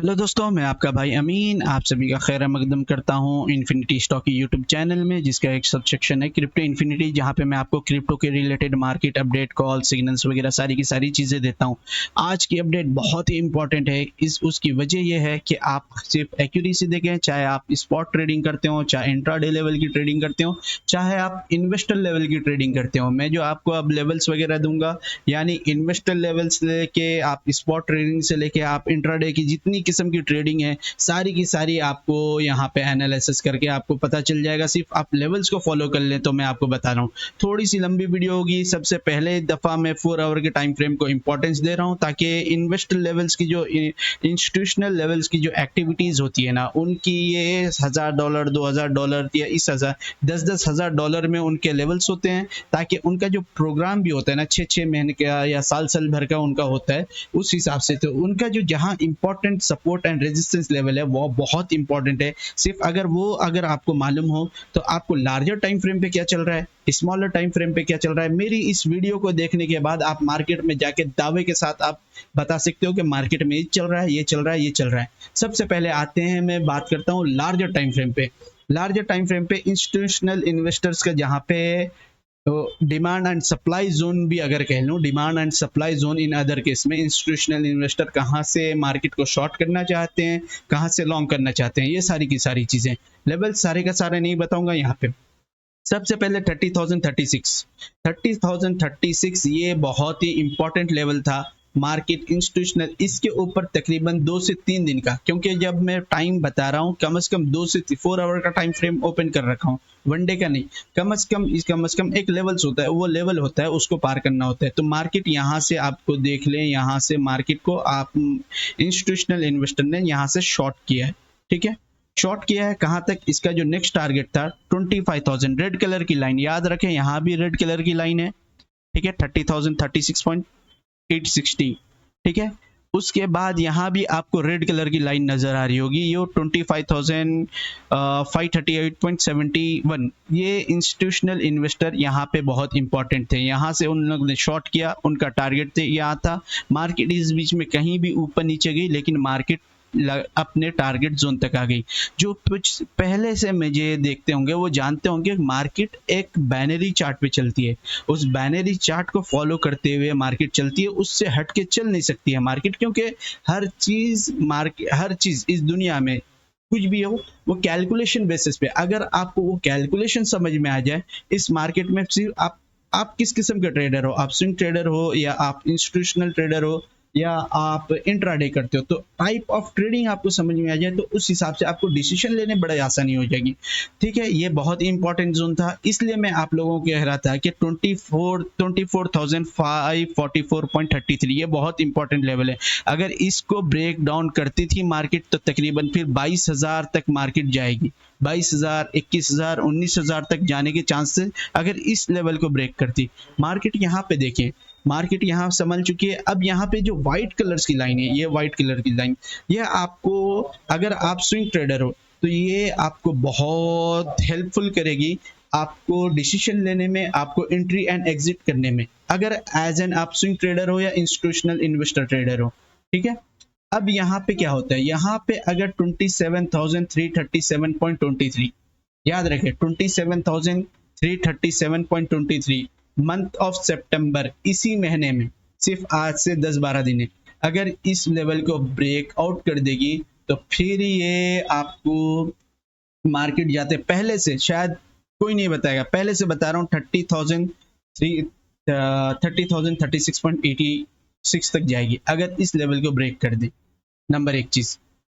Hello दोस्तों, मैं आपका भाई अमीन आप सभी का खैर मकदम करता हूं इन्फिनिटी स्टॉक की यूट्यूब चैनल में, जिसका एक सब सेक्शन है क्रिप्टो इन्फिनिटी, जहां पे मैं आपको क्रिप्टो के related market update, call signals वगैरह सारी की सारी चीज़ें देता हूं। आज की अपडेट बहुत ही इंपॉर्टेंट है। उसकी वजह यह है कि आप सिर्फ एक्यूरेसी देखें, चाहे आप स्पॉट ट्रेडिंग करते हो, चाहे इंट्राडे लेवल की ट्रेडिंग करते हो, चाहे आप इन्वेस्टर लेवल की ट्रेडिंग करते हो। मैं जो आपको अब लेवल्स वगैरह दूंगा, यानी इन्वेस्टर लेवल्स लेके आप स्पॉट ट्रेडिंग से लेके आप इंट्राडे की जितनी किस्म की ट्रेडिंग है, सारी की सारी आपको यहाँ पे एनालिसिस करके आपको पता चल जाएगा। सिर्फ आप लेवल्स को फॉलो कर लें तो मैं आपको बता रहा हूँ। थोड़ी सी लंबी वीडियो होगी। सबसे पहले दफ़ा मैं 4 आवर के टाइम फ्रेम को इंपॉर्टेंस दे रहा हूँ, ताकि इन्वेस्टर लेवल्स की जो इंस्टीट्यूशनल लेवल्स की जो एक्टिविटीज़ होती है ना, उनकी ये $1000, $2000 या इस हज़ार 10,000 में उनके लेवल्स होते हैं, ताकि उनका जो प्रोग्राम भी होता है ना, 6 महीने का या साल भर का उनका होता है, उस हिसाब से तो उनका जो जहाँ important support and resistance level है वो बहुत इंपॉर्टेंट है। सिर्फ अगर आपको मालूम हो तो आपको लार्जर टाइम फ्रेम पे क्या चल रहा है, स्मॉलर टाइम फ्रेम पे क्या चल रहा है, मेरी इस वीडियो को देखने के बाद आप मार्केट में जाके दावे के साथ आप बता सकते हो कि मार्केट में ये चल रहा है, ये चल रहा है, ये चल रहा है। सबसे पहले आते हैं, मैं बात करता हूँ लार्जर टाइम फ्रेम पे। लार्जर टाइम फ्रेम पे इंस्टीट्यूशनल इन्वेस्टर्स का जहाँ पे तो डिमांड एंड सप्लाई जोन भी अगर कह लूँ, demand and supply zone in other case में इंस्टीट्यूशनल इन्वेस्टर कहाँ से मार्केट को शॉर्ट करना चाहते हैं, कहाँ से लॉन्ग करना चाहते हैं, ये सारी की सारी चीज़ें लेवल सारे का सारे नहीं बताऊंगा यहाँ पे। सबसे पहले 30,036 ये बहुत ही इंपॉर्टेंट लेवल था। मार्केट इंस्टीट्यूशनल इसके ऊपर तकरीबन 2 से 3 दिन का, क्योंकि जब मैं टाइम बता रहा हूँ कम से कम 2 से 4 आवर का टाइम फ्रेम ओपन कर रखा हूँ, वनडे का नहीं। कम से कम एक लेवल्स होता है, वो लेवल होता है, उसको पार करना होता है। तो मार्केट यहाँ से आपको देख लें, यहाँ से मार्केट को आप इंस्टीट्यूशनल इन्वेस्टर ने यहाँ से शॉर्ट किया है, ठीक है। शॉर्ट किया है कहाँ तक, इसका जो नेक्स्ट टारगेट था 25,000, रेड कलर की लाइन याद रखें, यहाँ भी रेड कलर की लाइन है, ठीक है। 30,000 36.860, ठीक है। उसके बाद यहाँ भी आपको रेड कलर की लाइन नजर आ रही होगी, ये 25,538.71। ये इंस्टीट्यूशनल इन्वेस्टर यहाँ पे बहुत इंपॉर्टेंट थे, यहाँ से उन लोगों ने शॉर्ट किया, उनका टारगेट थे यहाँ था। मार्केट इस बीच में कहीं भी ऊपर नीचे गई, लेकिन मार्केट अपने टारगेट जोन तक आ गई। जो कुछ पहले से मुझे देखते होंगे वो जानते होंगे मार्केट एक बाइनरी चार्ट पे चलती है। उस बाइनरी चार्ट को फॉलो करते हुए मार्केट चलती है, उससे हट के चल नहीं सकती है मार्केट, क्योंकि हर चीज इस दुनिया में कुछ भी हो वो कैलकुलेशन बेसिस पे। अगर आपको वो कैलकुलेशन समझ में आ जाए इस मार्केट में, सिर्फ आप किस किस्म के ट्रेडर हो, आप स्विंग ट्रेडर हो या आप इंस्टीट्यूशनल ट्रेडर हो या आप इंट्राडे करते हो, तो टाइप ऑफ ट्रेडिंग आपको समझ में आ जाए तो उस हिसाब से आपको डिसीजन लेने बड़ा आसानी हो जाएगी, ठीक है। ये बहुत ही इंपॉर्टेंट जोन था, इसलिए मैं आप लोगों को कह रहा था कि 24,544.33 ये बहुत इंपॉर्टेंट लेवल है। अगर इसको ब्रेक डाउन करती थी मार्केट तो तकरीबन फिर 22,000 तक मार्केट जाएगी, 22,000, 21,000, 19,000 तक जाने के चांसेस अगर इस लेवल को ब्रेक करती मार्केट। यहाँ पे देखें, मार्केट यहाँ संभल चुकी है। अब यहाँ पे जो व्हाइट कलर्स की लाइन है, ये व्हाइट कलर की लाइन, ये आपको, अगर आप स्विंग ट्रेडर हो तो ये आपको बहुत हेल्पफुल करेगी आपको डिसीजन लेने में, आपको एंट्री एंड एग्जिट करने में, अगर एज एन आप स्विंग ट्रेडर हो या इंस्टीट्यूशनल इन्वेस्टर ट्रेडर हो, ठीक है। अब यहाँ पे क्या होता है, यहाँ पे अगर 27,337.23, याद रखें 27,337.23 मंथ ऑफ सितंबर, इसी महीने में, सिर्फ आज से 10-12 दिन है, अगर इस लेवल को ब्रेक आउट कर देगी तो फिर ये आपको मार्केट जाते पहले से, शायद कोई नहीं बताएगा, पहले से बता रहा हूँ 30,36.86 तक जाएगी अगर इस लेवल को ब्रेक कर दे। नंबर एक चीज,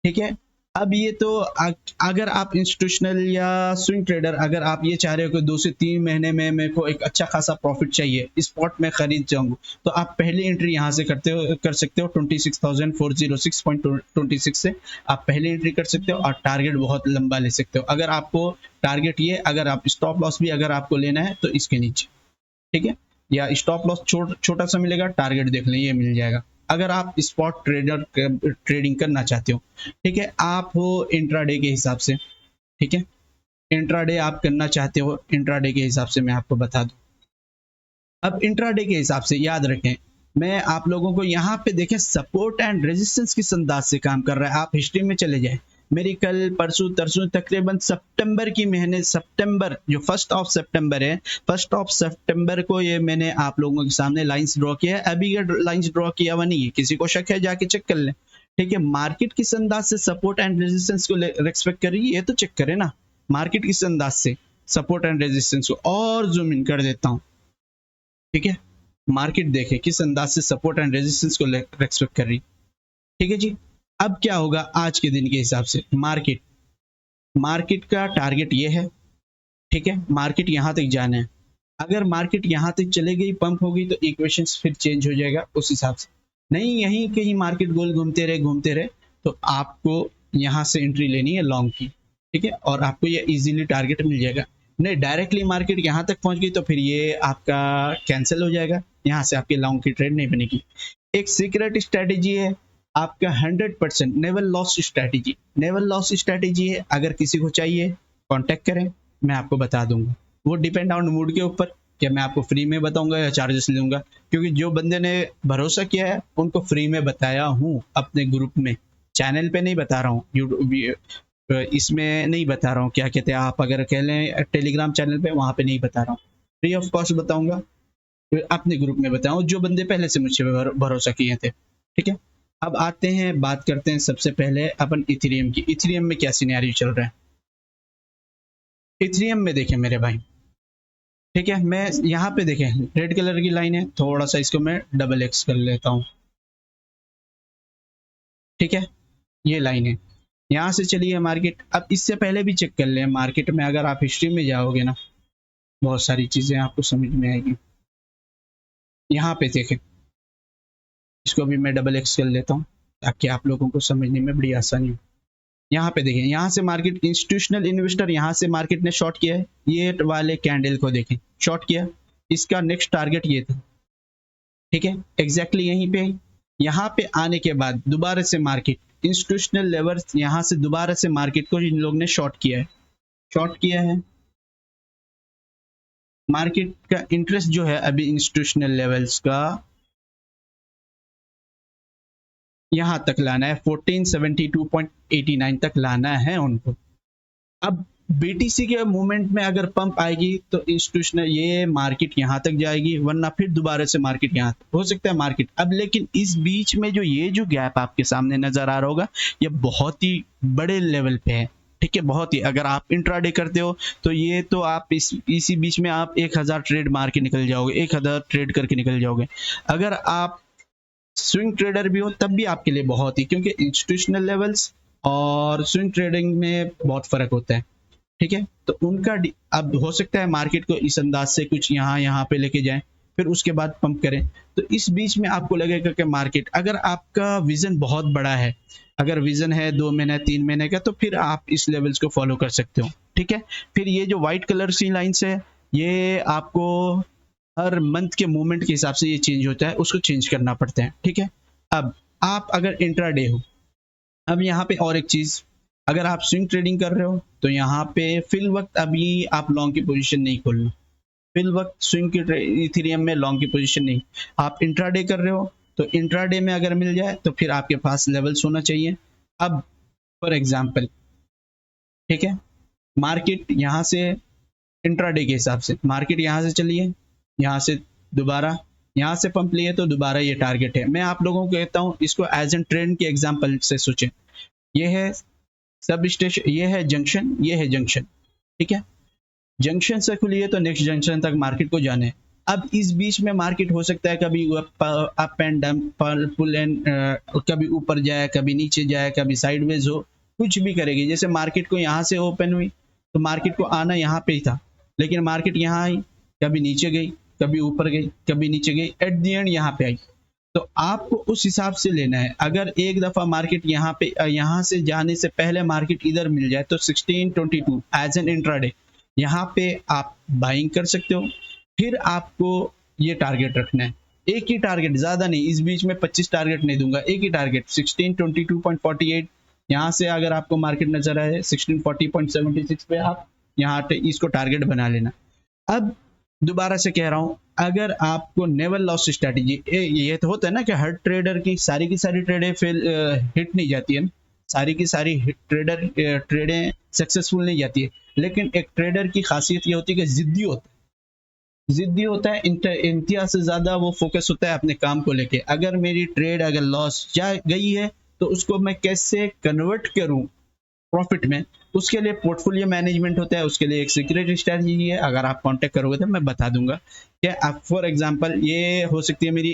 ठीक है। अब ये तो अगर आप इंस्टीट्यूशनल या स्विंग ट्रेडर, अगर आप ये चाह रहे हो कि 2 से 3 महीने में मेरे को एक अच्छा खासा प्रॉफिट चाहिए, स्पॉट में खरीद जाऊंगा, तो आप पहली एंट्री यहाँ से कर सकते हो 26,406.26 से आप पहली एंट्री कर सकते हो और टारगेट बहुत लंबा ले सकते हो। अगर आपको टारगेट ये, अगर आप स्टॉप लॉस भी अगर आपको लेना है तो इसके नीचे, ठीक है, या स्टॉप लॉस छोटा सा मिलेगा, टारगेट देख लें ये मिल जाएगा, अगर आप स्पॉट ट्रेडिंग करना चाहते हो, ठीक है। आप हो इंट्राडे के हिसाब से, ठीक है, इंट्राडे आप करना चाहते हो, इंट्राडे के हिसाब से मैं आपको बता दूं। अब इंट्राडे के हिसाब से याद रखें, मैं आप लोगों को यहाँ पे देखें सपोर्ट एंड रेजिस्टेंस किस अंदाज से काम कर रहा है। आप हिस्ट्री में चले जाए, मेरी कल परसों तरसों तकरीबन सितंबर की महीने, सितंबर जो 1 सितंबर है, 1 सितंबर को ये मैंने आप लोगों के सामने लाइंस ड्रॉ किया है। अभी ये लाइंस ड्रॉ किया हुआ नहीं है, किसी को शक है जाके चेक कर लें। ठीक है, मार्केट किस अंदाज से सपोर्ट एंड रेजिस्टेंस को रेस्पेक्ट कर रही है ये तो चेक करें ना। मार्केट किस अंदाज से सपोर्ट एंड रेजिस्टेंस को, और जूम इन कर देता हूँ। ठीक है, मार्केट देखे किस अंदाज से सपोर्ट एंड रेजिस्टेंस को रेस्पेक्ट कर रही। ठीक है जी, अब क्या होगा आज के दिन के हिसाब से, मार्केट का टारगेट ये है। ठीक है, मार्केट यहां तक जाना है। अगर मार्केट यहां तक चले गई, पंप हो गई, तो इक्वेशंस फिर चेंज हो जाएगा उस हिसाब से। नहीं यहीं कहीं मार्केट गोल घूमते रहे तो आपको यहां से एंट्री लेनी है लॉन्ग की। ठीक है, और आपको ये इजीली टारगेट मिल जाएगा। नहीं डायरेक्टली मार्केट यहाँ तक पहुंच गई तो फिर ये आपका कैंसिल हो जाएगा, यहाँ से आपकी लॉन्ग की ट्रेड नहीं बनेगी। एक सीक्रेट स्ट्रेटेजी है आपका 100% never loss strategy. Never loss strategy है, अगर किसी को चाहिए कांटेक्ट करें, मैं आपको बता दूंगा। वो डिपेंड ऑन मूड के ऊपर, क्या मैं आपको फ्री में बताऊंगा या चार्जेस लूंगा, क्योंकि जो बंदे ने भरोसा किया है उनको फ्री में बताया हूँ अपने ग्रुप में, चैनल पे नहीं बता रहा हूँ, यूट्यूब इसमें नहीं बता रहा हूँ। क्या कहते हैं, आप अगर कह लें टेलीग्राम चैनल पे, वहां पे नहीं बता रहा हूँ, फ्री ऑफ कॉस्ट बताऊंगा, अपने ग्रुप में बताऊँ जो बंदे पहले से मुझसे भरोसा किए थे। ठीक है, अब आते हैं, बात करते हैं सबसे पहले अपन इथेरियम की। इथेरियम में क्या सिनेरियो चल रहा है, इथेरियम में देखें मेरे भाई। ठीक है, मैं यहाँ पे देखें रेड कलर की लाइन है, थोड़ा सा इसको मैं डबल एक्स कर लेता हूँ। ठीक है, ये लाइन है, यहाँ से चलिए मार्केट। अब इससे पहले भी चेक कर लें मार्केट में, अगर आप हिस्ट्री में जाओगे ना बहुत सारी चीजें आपको समझ में आएगी। यहाँ पे देखें, इसको भी मैं डबल एक्स कर लेता हूँ ताकि आप लोगों को समझने में बड़ी आसानी हो। यहाँ पे देखें, यहाँ से मार्केट इंस्टीट्यूशनल इन्वेस्टर, यहाँ से मार्केट ने शॉर्ट किया है, ये वाले कैंडल को देखें शॉर्ट किया, इसका नेक्स्ट टारगेट ये था। ठीक है, एग्जैक्टली यहीं पे, यहाँ पे आने के बाद दोबारा से मार्केट इंस्टीट्यूशनल लेवल, यहाँ से दोबारा से मार्केट को इन लोग ने शॉर्ट किया है, शॉर्ट किया है। मार्केट का इंटरेस्ट जो है अभी इंस्टीट्यूशनल लेवल्स का यहाँ तक लाना है, 1472.89 तक लाना है उनको। अब बीटीसी के मूवमेंट में अगर पंप आएगी तो इंस्टीट्यूशनल ये मार्केट यहाँ तक जाएगी, वरना फिर दोबारा से मार्केट यहाँ तक हो सकता है मार्केट। अब लेकिन इस बीच में जो ये जो गैप आपके सामने नजर आ रहा होगा, ये बहुत ही बड़े लेवल पे है। ठीक है, बहुत ही, अगर आप इंट्राडे करते हो तो ये तो आप इसी बीच में आप 1000 ट्रेड मार के निकल जाओगे, 1000 ट्रेड करके निकल जाओगे। अगर आप स्विंग ट्रेडर भी हो तब भी आपके लिए बहुत ही, क्योंकि इंस्टीट्यूशनल लेवल्स और स्विंग ट्रेडिंग में बहुत फर्क होता है। ठीक है, तो उनका अब हो सकता है मार्केट को इस अंदाज से कुछ यहाँ पे लेके जाएं, फिर उसके बाद पंप करें। तो इस बीच में आपको लगेगा कि मार्केट, अगर आपका विजन बहुत बड़ा है, अगर विजन है 2 महीने 3 महीने का, तो फिर आप इस लेवल्स को फॉलो कर सकते हो। ठीक है, फिर ये जो व्हाइट कलर सी लाइंस है, ये आपको हर मंथ के मूवमेंट के हिसाब से ये चेंज होता है, उसको चेंज करना पड़ता है। ठीक है, अब आप अगर इंट्राडे हो, अब यहाँ पे और एक चीज, अगर आप स्विंग ट्रेडिंग कर रहे हो तो यहाँ पे फिल वक्त अभी आप लॉन्ग की पोजीशन नहीं खोलना, फिल वक्त स्विंग की इथेरियम में लॉन्ग की पोजीशन नहीं। आप इंट्राडे कर रहे हो तो इंट्राडे में अगर मिल जाए तो फिर आपके पास लेवल्स होना चाहिए। अब फॉर एग्जांपल, ठीक है, मार्केट यहाँ से इंट्राडे के हिसाब से मार्केट यहाँ से चलिए, यहाँ से दोबारा यहाँ से पंप लिए तो दोबारा ये टारगेट है। मैं आप लोगों को कहता हूँ इसको एज एन ट्रेंड के एग्जांपल से सोचें। ये है सब स्टेशन, ये है जंक्शन, ये है जंक्शन। ठीक है, जंक्शन से खुलिए तो नेक्स्ट जंक्शन तक मार्केट को जाने। अब इस बीच में मार्केट हो सकता है कभी up and down, pull and, कभी ऊपर जाए, कभी नीचे जाए, कभी साइडवेज हो, कुछ भी करेगी। जैसे मार्केट को यहाँ से ओपन हुई तो मार्केट को आना यहाँ पे ही था, लेकिन मार्केट यहाँ आई, कभी नीचे गई, कभी ऊपर गई, कभी नीचे गई, एट दी एंड यहाँ पे आई। तो आपको उस हिसाब से लेना है। अगर एक दफा मार्केट यहाँ पे, यहाँ से जाने से पहले मार्केट इधर मिल जाए तो 1622 एज एन इंट्राडे यहाँ पे आप बाइंग कर सकते हो। फिर आपको ये टारगेट रखना है, एक ही टारगेट, ज्यादा नहीं। इस बीच में 25 टारगेट नहीं दूंगा, एक ही टारगेट 1622.48। यहाँ से अगर आपको मार्केट नजर आए 1640.76 पे, आप यहाँ पे इसको टारगेट बना लेना। अब दोबारा से कह रहा हूँ, अगर आपको नेवर लॉस स्ट्रैटेजी, ये तो होता है ना कि हर ट्रेडर की सारी ट्रेडें फेल हिट नहीं जाती है ना, सारी की सारी ट्रेडें सक्सेसफुल नहीं जाती है, लेकिन एक ट्रेडर की खासियत ये होती है कि जिद्दी होता है, इंतहा से ज्यादा वो फोकस होता है अपने काम को लेके। अगर मेरी ट्रेड अगर लॉस जा गई है तो उसको मैं कैसे कन्वर्ट करूं प्रॉफिट में, उसके लिए पोर्टफोलियो मैनेजमेंट होता है, उसके लिए एक सीक्रेट स्ट्रैटेजी है। अगर आप कांटेक्ट करोगे तो मैं बता दूंगा कि आप फॉर एग्जांपल ये हो सकती है मेरी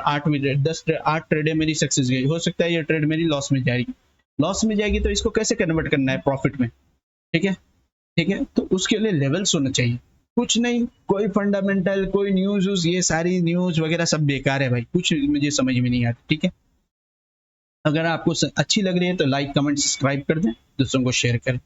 8 ट्रेडें मेरी सक्सेस गई, हो सकता है ये ट्रेड मेरी लॉस में जाएगी तो इसको कैसे कन्वर्ट करना है प्रॉफिट में। ठीक है, ठीक है, तो उसके लिए लेवल्स होना चाहिए, कुछ नहीं, कोई फंडामेंटल, कोई न्यूज, ये सारी न्यूज वगैरह सब बेकार है भाई, कुछ मुझे समझ में नहीं आती। ठीक है, अगर आपको अच्छी लग रही है तो लाइक कमेंट सब्सक्राइब कर दें, दूसरों को शेयर करें।